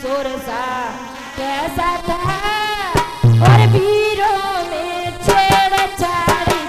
किशोर सा कैसा था और वीरों में छेड़छाड़ी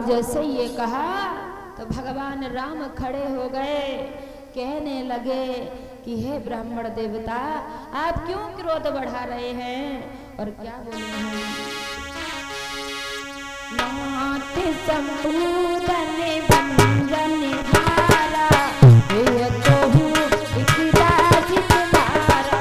जैसे ये कहा तो भगवान राम खड़े हो गए, कहने लगे कि हे ब्राह्मण देवता, आप क्यों क्रोध बढ़ा रहे हैं और क्या बोले हैं? नाथ संपूदन बंधन हारा, हे तो हूँ एक दास तुम्हारा।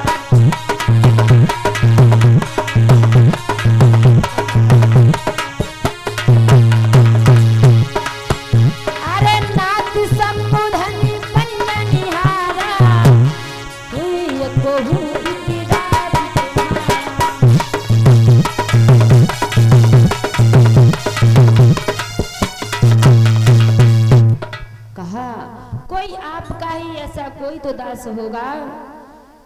कोई तो दास होगा।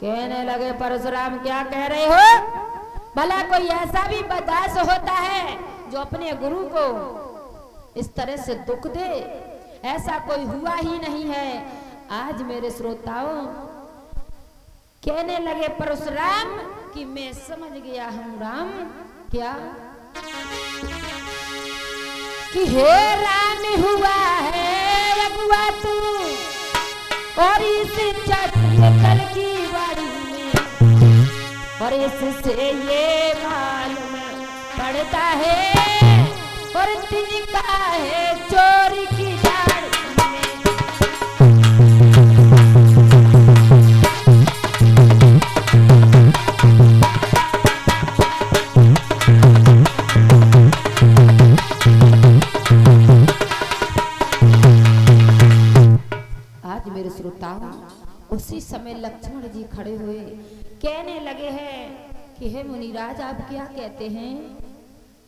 कहने लगे परशुराम क्या कह रहे हो? भला कोई ऐसा भी दास होता है जो अपने गुरु को इस तरह से दुख दे? ऐसा कोई हुआ ही नहीं है। आज मेरे श्रोताओं, कहने लगे परशुराम कि मैं समझ गया हूं राम। क्या कि हे राम हुआ है अगुआ तू और इस कल की बारी में, और इससे ये मालूम पड़ता है और तिनका है चोरी की दाढ़ी में। आज मेरे श्रोताओं, उसी समय लक्ष्मण जी खड़े हुए कहने लगे हैं कि हे मुनिराज, आप क्या कहते हैं?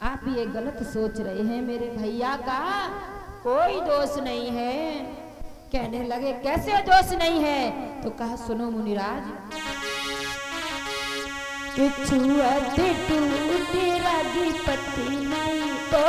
आप ये गलत सोच रहे हैं, मेरे भैया का कोई दोष नहीं है। कहने लगे कैसे दोष नहीं है? तो कहा सुनो मुनिराज, रगी पति नहीं तो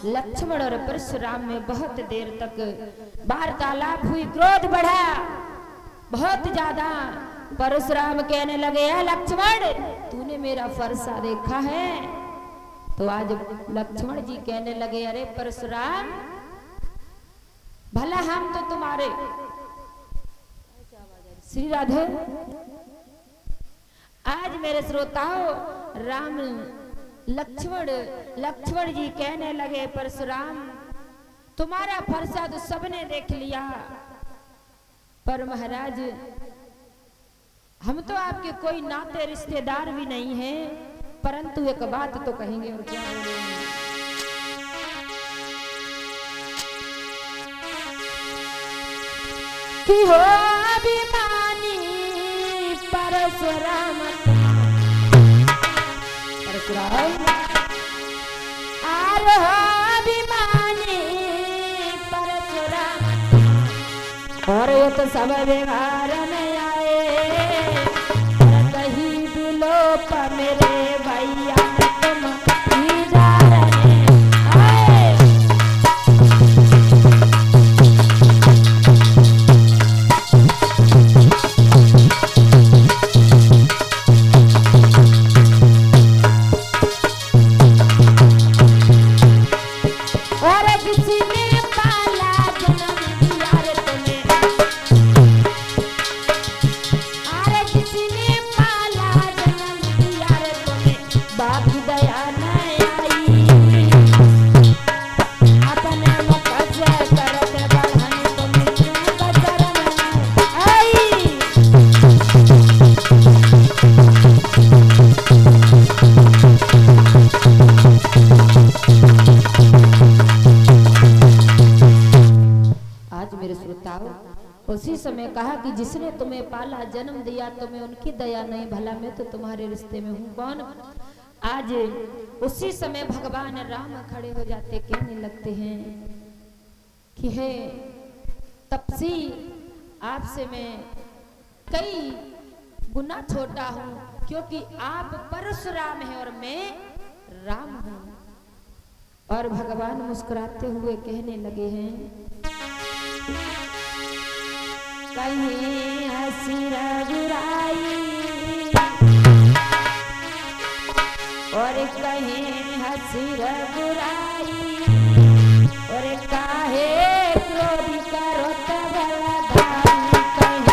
लक्ष्मण और परशुराम में बहुत देर तक वार्तालाप हुई। क्रोध बढ़ा बहुत ज्यादा। परशुराम कहने लगे लक्ष्मण, तूने मेरा फरसा देखा है? तो आज लक्ष्मण जी कहने लगे अरे परशुराम, भला हम तो तुम्हारे श्री राधे। आज मेरे श्रोताओं, राम लक्ष्मण जी कहने लगे परशुराम, तुम्हारा फरसा तो सबने देख लिया, पर महाराज हम तो आपके कोई नाते रिश्तेदार भी नहीं हैं, परंतु एक बात तो कहेंगे। और क्या बोलेंगे? कि हो अभिमानी परशुराम, परशुराम आर हो अभिमानी और ये तो सब व्यवहार में आए कहीं बिलोप मेरे भैया तुम ही जा रहे आए। और किसी ने पाला जन्म दिया रे तुम्हें, अरे किसी ने पाला जन्म दिया रे तुम्हें, बाप की दया नहीं आई, अपने मुकद्दस करते बढ़ाने तुम्हें बचर नहीं आई। आज मेरे श्रोताओं, उसी समय कहा कि जिसने तुम्हें पाला जन्म दिया तुम्हें उनकी दया नहीं, भला मैं तो तुम्हारे रिश्ते में हूँ कौन। आज उसी समय भगवान राम खड़े हो जाते, कहने लगते हैं कि हे तपसी, आपसे मैं कई गुना छोटा हूँ, क्योंकि आप परशुराम हैं और मैं राम हूँ। और भगवान मुस्कुराते हुए कहने लगे हैं कहीं हंसी रघुराई और कहीं हंसी रघुराई और काहे क्रोध करो तबला धारी कहीं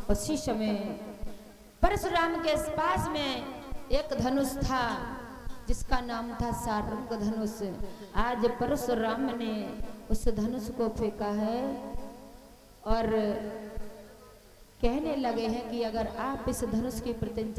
उसी समय परशुराम के पास में एक धनुष था जिसका नाम था सारंग धनुष। आज परशुराम ने उस धनुष को फेंका है और कहने लगे हैं कि अगर आप इस धनुष की प्रत्यंचा